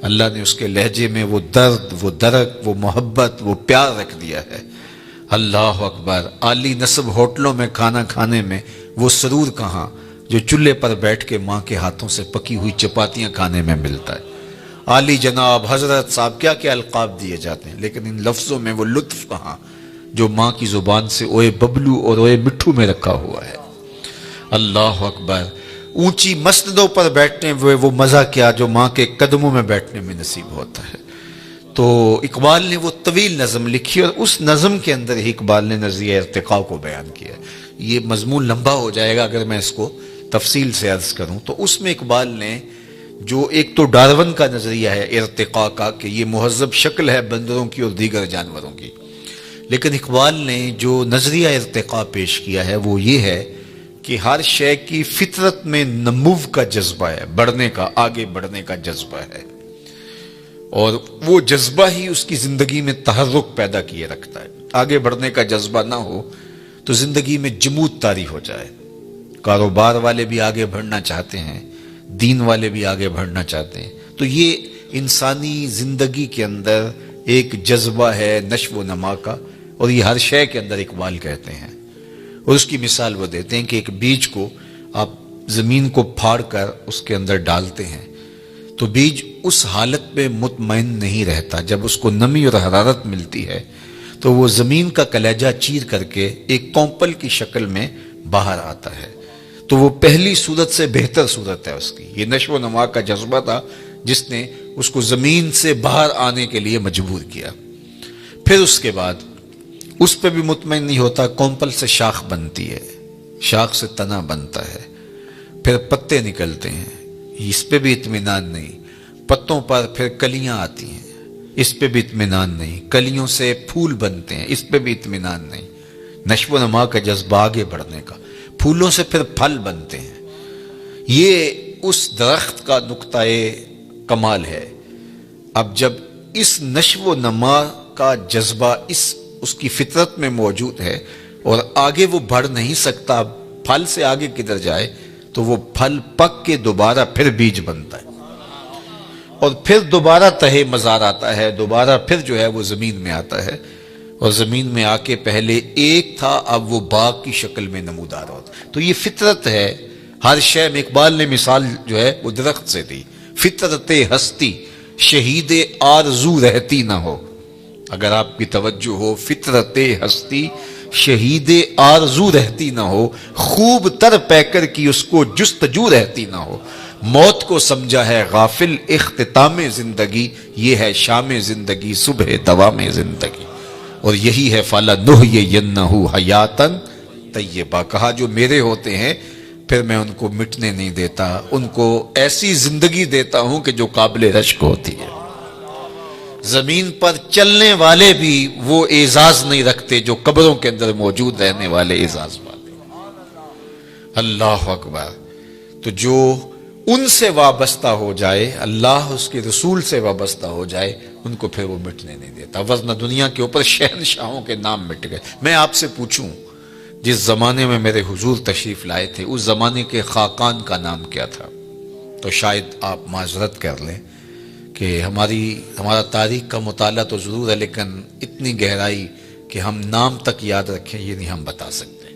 اللہ نے اس کے لہجے میں وہ درد، وہ درک، وہ محبت، وہ پیار رکھ دیا ہے۔ اللہ اکبر، عالی نصب ہوٹلوں میں کھانا کھانے میں وہ سرور کہاں جو چولہے پر بیٹھ کے ماں کے ہاتھوں سے پکی ہوئی چپاتیاں کھانے میں ملتا ہے۔ عالی جناب، حضرت صاحب، کیا کیا القاب دیے جاتے ہیں، لیکن ان لفظوں میں وہ لطف کہاں جو ماں کی زبان سے اوئے ببلو اور اوئے مٹھو میں رکھا ہوا ہے۔ اللہ اکبر، اونچی مسندوں پر بیٹھنے ہوئے وہ مزہ کیا جو ماں کے قدموں میں بیٹھنے میں نصیب ہوتا ہے۔ تو اقبال نے وہ طویل نظم لکھی اور اس نظم کے اندر ہی اقبال نے نظریہ ارتقاء کو بیان کیا۔ یہ مضمون لمبا ہو جائے گا اگر میں اس کو تفصیل سے عرض کروں، تو اس میں اقبال نے جو ایک تو ڈارون کا نظریہ ہے ارتقاء کا کہ یہ مہذب شکل ہے بندروں کی اور دیگر جانوروں کی، لیکن اقبال نے جو نظریہ ارتقاء پیش کیا ہے وہ یہ ہے کہ ہر شے کی فطرت میں نمو کا جذبہ ہے، بڑھنے کا، آگے بڑھنے کا جذبہ ہے، اور وہ جذبہ ہی اس کی زندگی میں تحرک پیدا کیے رکھتا ہے۔ آگے بڑھنے کا جذبہ نہ ہو تو زندگی میں جمود طاری ہو جائے۔ کاروبار والے بھی آگے بڑھنا چاہتے ہیں، دین والے بھی آگے بڑھنا چاہتے ہیں، تو یہ انسانی زندگی کے اندر ایک جذبہ ہے نشو و نما کا، اور یہ ہر شے کے اندر اقبال کہتے ہیں۔ اور اس کی مثال وہ دیتے ہیں کہ ایک بیج کو آپ زمین کو پھاڑ کر اس کے اندر ڈالتے ہیں تو بیج اس حالت میں مطمئن نہیں رہتا، جب اس کو نمی اور حرارت ملتی ہے تو وہ زمین کا کلیجہ چیر کر کے ایک کونپل کی شکل میں باہر آتا ہے، تو وہ پہلی صورت سے بہتر صورت ہے اس کی۔ یہ نشو و نما کا جذبہ تھا جس نے اس کو زمین سے باہر آنے کے لیے مجبور کیا۔ پھر اس کے بعد اس پہ بھی مطمئن نہیں ہوتا، کونپل سے شاخ بنتی ہے، شاخ سے تنا بنتا ہے، پھر پتے نکلتے ہیں، اس پہ بھی اطمینان نہیں، پتوں پر پھر کلیاں آتی ہیں، اس پہ بھی اطمینان نہیں، کلیوں سے پھول بنتے ہیں، اس پہ بھی اطمینان نہیں، نشو و نما کا جذبہ آگے بڑھنے کا، پھولوں سے پھر پھل بنتے ہیں۔ یہ اس درخت کا نقطۂ کمال ہے۔ اب جب اس نشو و نما کا جذبہ اس کی فطرت میں موجود ہے اور آگے وہ بڑھ نہیں سکتا، پھل سے آگے کدھر جائے، تو وہ پھل پک کے دوبارہ پھر بیج بنتا ہے اور پھر دوبارہ تہے مزار آتا ہے، دوبارہ پھر جو ہے وہ زمین میں آتا ہے، اور زمین میں آ کے پہلے ایک تھا، اب وہ باغ کی شکل میں نمودار ہوتا ہے۔ تو یہ فطرت ہے۔ ہر شے میں اقبال نے مثال جو ہے وہ درخت سے دی، فطرت ہستی شہید آرزو رہتی نہ ہو۔ اگر آپ کی توجہ ہو، فطرت ہستی شہید آرزو رہتی نہ ہو، خوب تر پیکر کی اس کو جستجو رہتی نہ ہو، موت کو سمجھا ہے غافل اختتام زندگی، یہ ہے شام زندگی صبح دوام زندگی، اور یہی ہے فَلَنُحْيِيَنَّهُ حَيَاتًا طیبہ۔ کہا جو میرے ہوتے ہیں پھر میں ان کو مٹنے نہیں دیتا، ان کو ایسی زندگی دیتا ہوں کہ جو قابل رشک ہوتی ہے۔ زمین پر چلنے والے بھی وہ اعزاز نہیں رکھتے جو قبروں کے اندر موجود رہنے والے اعزاز والے۔ اللہ اکبر۔ تو جو ان سے وابستہ ہو جائے، اللہ اس کے رسول سے وابستہ ہو جائے، ان کو پھر وہ مٹنے نہیں دیتا، ورنہ دنیا کے اوپر شہنشاہوں کے نام مٹ گئے۔ میں آپ سے پوچھوں، جس زمانے میں میرے حضور تشریف لائے تھے اس زمانے کے خاقان کا نام کیا تھا؟ تو شاید آپ معذرت کر لیں کہ ہمارا تاریخ کا مطالعہ تو ضرور ہے، لیکن اتنی گہرائی کہ ہم نام تک یاد رکھیں یہ نہیں ہم بتا سکتے۔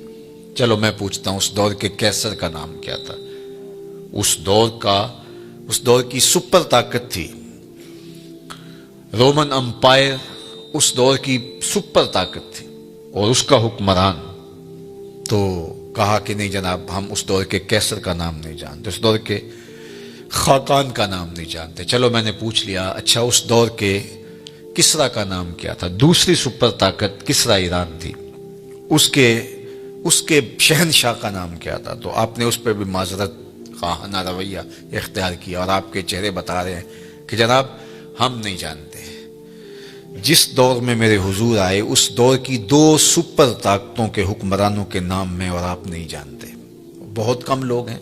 چلو میں پوچھتا ہوں، اس دور کے کیسر کا نام کیا تھا؟ اس دور کی سپر طاقت تھی رومن امپائر، اس دور کی سپر طاقت تھی اور اس کا حکمران۔ تو کہا کہ نہیں جناب، ہم اس دور کے کیسر کا نام نہیں جانتے، اس دور کے خاقان کا نام نہیں جانتے۔ چلو میں نے پوچھ لیا، اچھا اس دور کے کسرا کا نام کیا تھا؟ دوسری سپر طاقت کسرا ایران تھی، اس کے شہنشاہ کا نام کیا تھا؟ تو آپ نے اس پہ بھی معذرت خواہانہ رویہ اختیار کیا اور آپ کے چہرے بتا رہے ہیں کہ جناب ہم نہیں جانتے۔ جس دور میں میرے حضور آئے اس دور کی دو سپر طاقتوں کے حکمرانوں کے نام میں اور آپ نہیں جانتے۔ بہت کم لوگ ہیں۔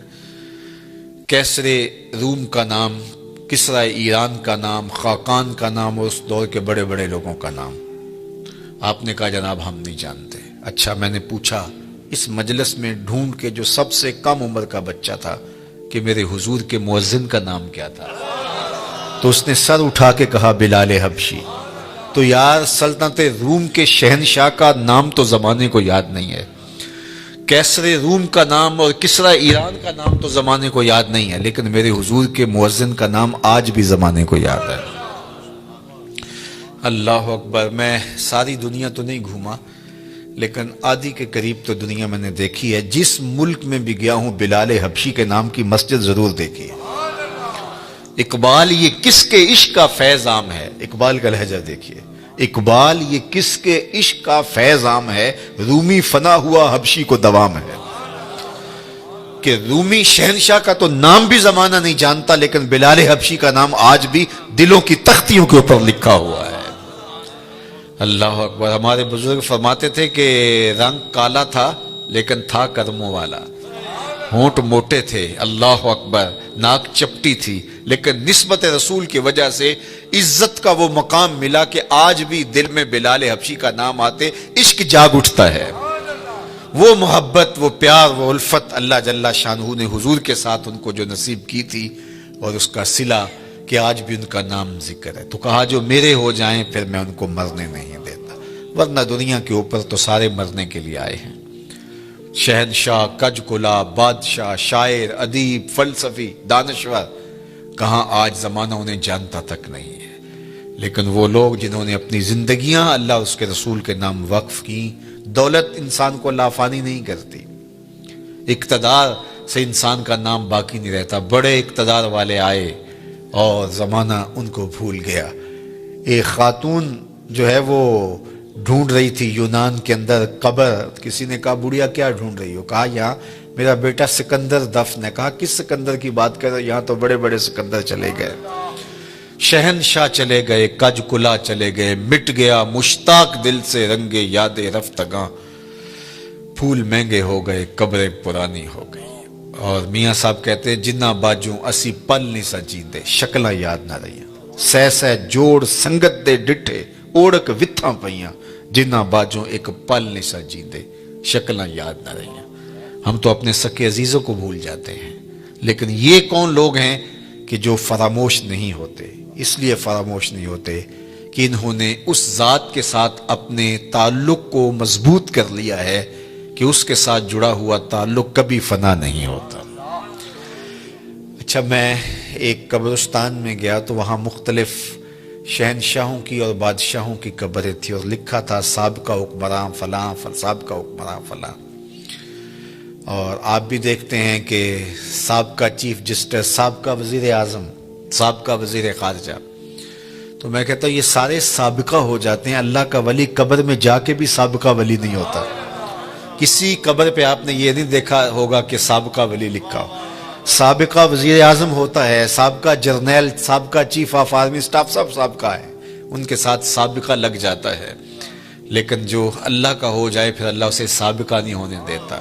کیسر روم کا نام، کسرا ایران کا نام، خاقان کا نام اور اس دور کے بڑے بڑے لوگوں کا نام آپ نے کہا جناب ہم نہیں جانتے۔ اچھا میں نے پوچھا اس مجلس میں ڈھونڈ کے جو سب سے کم عمر کا بچہ تھا کہ میرے حضور کے مؤذن کا نام کیا تھا؟ تو اس نے سر اٹھا کے کہا بلال حبشی۔ تو یار سلطنت روم کے شہنشاہ کا نام تو زمانے کو یاد نہیں ہے، کیسر روم کا نام اور کسرا ایران کا نام تو زمانے کو یاد نہیں ہے، لیکن میرے حضور کے مؤذن کا نام آج بھی زمانے کو یاد ہے۔ اللہ اکبر۔ میں ساری دنیا تو نہیں گھوما لیکن آدھی کے قریب تو دنیا میں نے دیکھی ہے۔ جس ملک میں بھی گیا ہوں بلال حبشی کے نام کی مسجد ضرور دیکھی ہے۔ اقبال یہ کس کے عشق کا فیض عام ہے، اقبال کا لہجہ دیکھیے، اقبال یہ کس کے عشق کا فیض عام ہے، رومی فنا ہوا حبشی کو دوام ہے۔ کہ رومی شہنشاہ کا تو نام بھی زمانہ نہیں جانتا، لیکن بلال حبشی کا نام آج بھی دلوں کی تختیوں کے اوپر لکھا ہوا ہے۔ اللہ اکبر۔ ہمارے بزرگ فرماتے تھے کہ رنگ کالا تھا لیکن تھا کرموں والا، ہونٹ موٹے تھے، اللہ اکبر، ناک چپٹی تھی، لیکن نسبت رسول کی وجہ سے عزت کا وہ مقام ملا کہ آج بھی دل میں بلال حبشی کا نام آتے عشق جاگ اٹھتا ہے۔ وہ محبت، وہ پیار، وہ الفت اللہ جل شانہ نے حضور کے ساتھ ان کو جو نصیب کی تھی، اور اس کا صلہ کہ آج بھی ان کا نام ذکر ہے۔ تو کہا جو میرے ہو جائیں پھر میں ان کو مرنے نہیں دیتا، ورنہ دنیا کے اوپر تو سارے مرنے کے لیے آئے ہیں۔ شہنشاہ، کج کلا، بادشاہ، شاعر، ادیب، فلسفی، دانشور، کہاں آج زمانہ انہیں جانتا تک نہیں ہے، لیکن وہ لوگ جنہوں نے اپنی زندگیاں اللہ اور اس کے رسول کے نام وقف کی۔ دولت انسان کو لافانی نہیں کرتی، اقتدار سے انسان کا نام باقی نہیں رہتا۔ بڑے اقتدار والے آئے اور زمانہ ان کو بھول گیا۔ ایک خاتون جو ہے وہ ڈھونڈ رہی تھی یونان کے اندر قبر، کسی نے کہا بڑھیا کیا ڈھونڈ رہی ہو؟ کہا یہاں میرا بیٹا سکندر دفن ہے. کہا کس سکندر کی بات کر رہے؟ یہاں تو بڑے بڑے سکندر چلے گئے، شہنشاہ چلے گئے، کج کلا چلے گئے، مٹ گیا مشتاق دل سے رنگے یاد رفتگاں، پھول مہنگے ہو گئے، قبریں پرانی ہو گئی. اور میاں صاحب کہتے ہیں جنہ باجوں اسی پل نہیں سا جیندے، شکلاں یاد نہ رہیاں، سہ سہ جوڑ سنگت دے ڈٹھے اوڑک وتھاں پئیاں، جنہ باجوں ایک پل نہیں سا جیندے، شکلاں یاد نہ رہیاں. ہم تو اپنے سکے عزیزوں کو بھول جاتے ہیں، لیکن یہ کون لوگ ہیں کہ جو فراموش نہیں ہوتے؟ اس لیے فراموش نہیں ہوتے کہ انہوں نے اس ذات کے ساتھ اپنے تعلق کو مضبوط کر لیا ہے کہ اس کے ساتھ جڑا ہوا تعلق کبھی فنا نہیں ہوتا. اچھا، میں ایک قبرستان میں گیا تو وہاں مختلف شہنشاہوں کی اور بادشاہوں کی قبریں تھی، اور لکھا تھا سابقہ حکمراں فلاں، سابقہ حکمراں فلاں. اور آپ بھی دیکھتے ہیں کہ سابقہ چیف جسٹس، سابقہ وزیر اعظم، سابقہ وزیر خارجہ. تو میں کہتا ہوں یہ سارے سابقہ ہو جاتے ہیں. اللہ کا ولی قبر میں جا کے بھی سابقہ ولی نہیں ہوتا. کسی قبر پہ آپ نے یہ نہیں دیکھا ہوگا کہ سابقہ ولی لکھا ہو. سابقہ وزیر اعظم ہوتا ہے، سابقہ جرنیل، سابقہ چیف آف آرمی اسٹاف، سب سابقہ ہے، ان کے ساتھ سابقہ لگ جاتا ہے. لیکن جو اللہ کا ہو جائے پھر اللہ اسے سابقہ نہیں ہونے دیتا.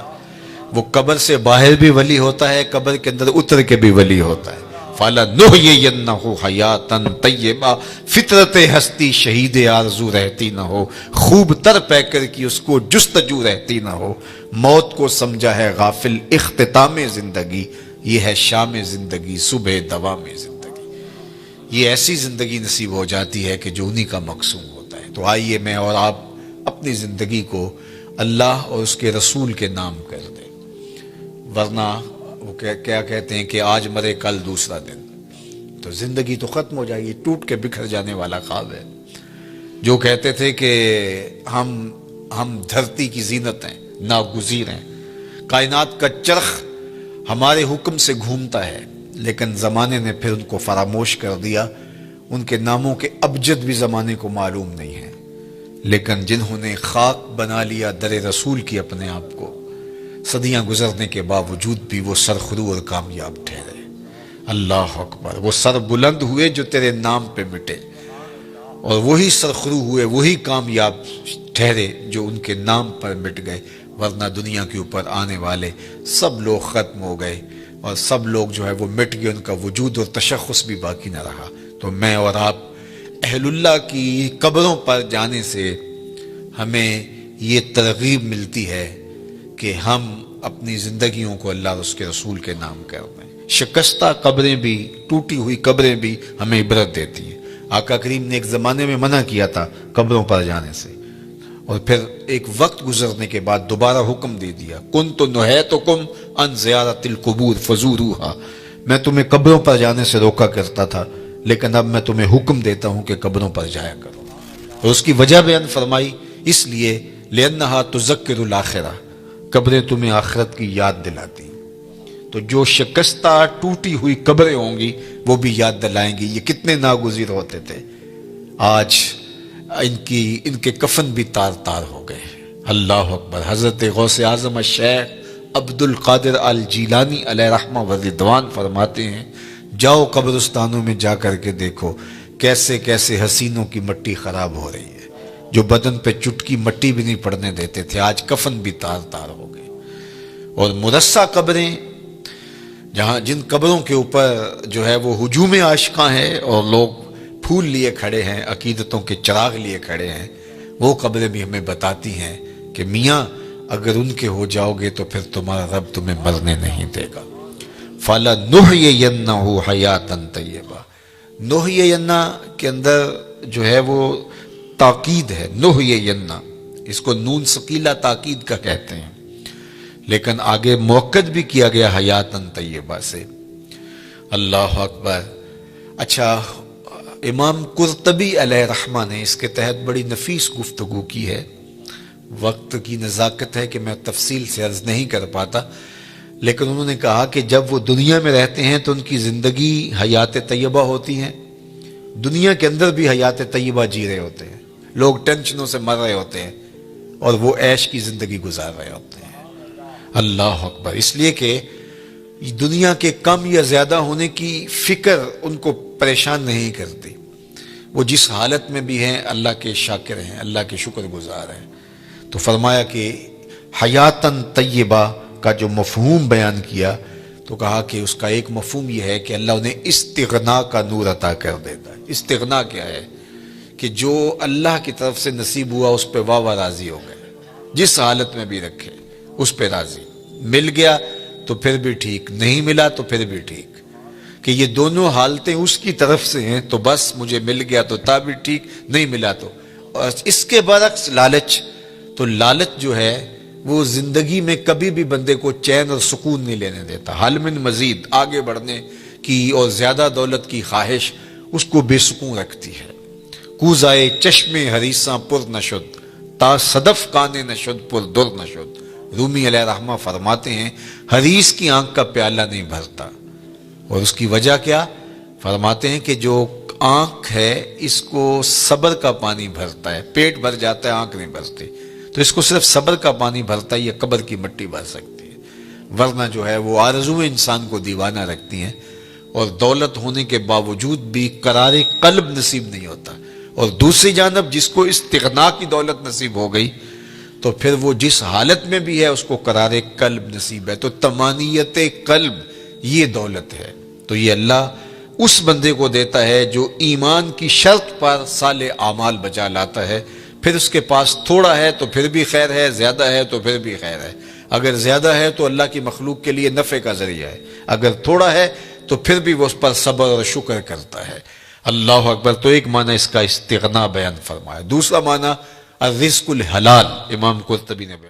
وہ قبر سے باہر بھی ولی ہوتا ہے، قبر کے اندر اتر کے بھی ولی ہوتا ہے. فَلَنُحْيِيَنَّهُ حَيَاتًا طَيِّبَةً، فطرت ہستی شہید آرزو رہتی نہ ہو، خوب تر پیکر کی اس کو جستجو رہتی نہ ہو. موت کو سمجھا ہے غافل اختتام زندگی، یہ ہے شام زندگی صبح دوام زندگی. یہ ایسی زندگی نصیب ہو جاتی ہے کہ جو انہی کا مقصود ہوتا ہے. تو آئیے میں اور آپ اپنی زندگی کو اللہ اور اس کے رسول کے نام کر دیں، ورنہ وہ کیا کہتے ہیں کہ آج مرے کل دوسرا دن، تو زندگی تو ختم ہو جائے گی. ٹوٹ کے بکھر جانے والا خواب ہے. جو کہتے تھے کہ ہم دھرتی کی زینت ہیں، ناگزیر ہیں، کائنات کا چرخ ہمارے حکم سے گھومتا ہے، لیکن زمانے نے پھر ان کو فراموش کر دیا. ان کے ناموں کے ابجد بھی زمانے کو معلوم نہیں ہے. لیکن جنہوں نے خاک بنا لیا در رسول کی اپنے آپ کو، صدیاں گزرنے کے باوجود بھی وہ سرخرو اور کامیاب ٹھہرے. اللہ اکبر. وہ سر بلند ہوئے جو تیرے نام پہ مٹے، اور وہی سرخرو ہوئے، وہی کامیاب ٹھہرے جو ان کے نام پر مٹ گئے. ورنہ دنیا کے اوپر آنے والے سب لوگ ختم ہو گئے، اور سب لوگ جو ہے وہ مٹ گئے، ان کا وجود اور تشخص بھی باقی نہ رہا. تو میں اور آپ اہل اللہ کی قبروں پر جانے سے ہمیں یہ ترغیب ملتی ہے کہ ہم اپنی زندگیوں کو اللہ اور اس کے رسول کے نام کر دیں. شکستہ قبریں بھی، ٹوٹی ہوئی قبریں بھی ہمیں عبرت دیتی ہیں. آقا کریم نے ایک زمانے میں منع کیا تھا قبروں پر جانے سے، اور پھر ایک وقت گزرنے کے بعد دوبارہ حکم دے دیا، كُنْتُ نُهَيْتُكُمْ عَنْ زِيَارَةِ الْقُبُورِ فَزُورُوهَا. میں تمہیں قبروں پر جانے سے روکا کرتا تھا، لیکن اب میں تمہیں حکم دیتا ہوں کہ قبروں پر جایا کرو. اور اس کی وجہ بیان فرمائی، اس لیے لِأَنَّهَا تُذَكِّرُ الْآخِرَةَ، قبریں تمہیں آخرت کی یاد دلاتی. تو جو شکستہ ٹوٹی ہوئی قبریں ہوں گی وہ بھی یاد دلائیں گی یہ کتنے ناگزیر ہوتے تھے. آج ان کے کفن بھی تار تار ہو گئے. اللہ اکبر. حضرت غوث اعظم الشیخ عبد القادر الجیلانی علیہ رحمہ و رضوان فرماتے ہیں، جاؤ قبرستانوں میں جا کر کے دیکھو کیسے کیسے حسینوں کی مٹی خراب ہو رہی ہے. جو بدن پہ چٹکی مٹی بھی نہیں پڑنے دیتے تھے، آج کفن بھی تار تار ہو گئے. اور مرصع قبریں، جہاں جن قبروں کے اوپر جو ہے وہ ہجوم عاشقاں ہے اور لوگ پھول لیے کھڑے ہیں، عقیدتوں کے چراغ لیے کھڑے ہیں، وہ قبریں بھی ہمیں بتاتی ہیں کہ میاں اگر ان کے ہو جاؤ گے تو پھر تمہارا رب تمہیں مرنے نہیں دے گا. فَلَنُحْيِيَنَّهُ حَيَاتًا طَيِّبَةً. نُحْيِيَنَّ کے اندر جو ہے وہ تاکید ہے. نُحْيِيَنَّ اس کو نون ثقیلہ تاکید کا کہتے ہیں، لیکن آگے موقد بھی کیا گیا حیاتاً طیبہ سے. اللہ اکبر. اچھا، امام قرطبی علیہ رحمہ نے اس کے تحت بڑی نفیس گفتگو کی ہے. وقت کی نزاکت ہے کہ میں تفصیل سے عرض نہیں کر پاتا، لیکن انہوں نے کہا کہ جب وہ دنیا میں رہتے ہیں تو ان کی زندگی حیات طیبہ ہوتی ہیں، دنیا کے اندر بھی حیات طیبہ جی رہے ہوتے ہیں، لوگ ٹینشنوں سے مر رہے ہوتے ہیں اور وہ عیش کی زندگی گزار رہے ہوتے ہیں. اللہ اکبر. اس لیے کہ دنیا کے کم یا زیادہ ہونے کی فکر ان کو پریشان نہیں کرتی. وہ جس حالت میں بھی ہیں اللہ کے شاکر ہیں، اللہ کے شکر گزار ہیں. تو فرمایا کہ حیاتاً طیبہ کا جو مفہوم بیان کیا تو کہا کہ اس کا ایک مفہوم یہ ہے کہ اللہ انہیں استغنا کا نور عطا کر دیتا ہے. استغنا کیا ہے؟ کہ جو اللہ کی طرف سے نصیب ہوا اس پہ واہ واہ راضی ہو گئے، جس حالت میں بھی رکھے اس پہ راضی. مل گیا تو پھر بھی ٹھیک، نہیں ملا تو پھر بھی ٹھیک، کہ یہ دونوں حالتیں اس کی طرف سے ہیں تو بس مجھے مل گیا تو تا بھی ٹھیک، نہیں ملا تو. اور اس کے برعکس لالچ، تو لالچ جو ہے وہ زندگی میں کبھی بھی بندے کو چین اور سکون نہیں لینے دیتا. حل من مزید، آگے بڑھنے کی اور زیادہ دولت کی خواہش اس کو بے سکون رکھتی ہے. کوزائے چشم حریصاں پر نشد، تا صدف کانے نشد پر در نشد. رومی علیہ رحمہ فرماتے ہیں حریص کی آنکھ کا پیالہ نہیں بھرتا. اور اس کی وجہ کیا؟ فرماتے ہیں کہ جو آنکھ ہے اس کو صبر کا پانی بھرتا ہے. پیٹ بھر جاتا ہے، آنکھ نہیں بھرتی. تو اس کو صرف صبر کا پانی بھرتا ہے، یہ قبر کی مٹی بھر سکتی ہے. ورنہ جو ہے وہ آرزویں انسان کو دیوانہ رکھتی ہیں، اور دولت ہونے کے باوجود بھی قرار قلب نصیب نہیں ہوتا. اور دوسری جانب جس کو استغنا کی دولت نصیب ہو گئی تو پھر وہ جس حالت میں بھی ہے اس کو قرار قلب نصیب ہے. تو طمانیت قلب یہ دولت ہے. تو یہ اللہ اس بندے کو دیتا ہے جو ایمان کی شرط پر صالح اعمال بجا لاتا ہے. پھر اس کے پاس تھوڑا ہے تو پھر بھی خیر ہے، زیادہ ہے تو پھر بھی خیر ہے. اگر زیادہ ہے تو اللہ کی مخلوق کے لیے نفع کا ذریعہ ہے، اگر تھوڑا ہے تو پھر بھی وہ اس پر صبر اور شکر کرتا ہے. اللہ اکبر. تو ایک معنی اس کا استغنا بیان فرمایا. دوسرا معنی الرزق الحلال، امام قرطبی نے بیان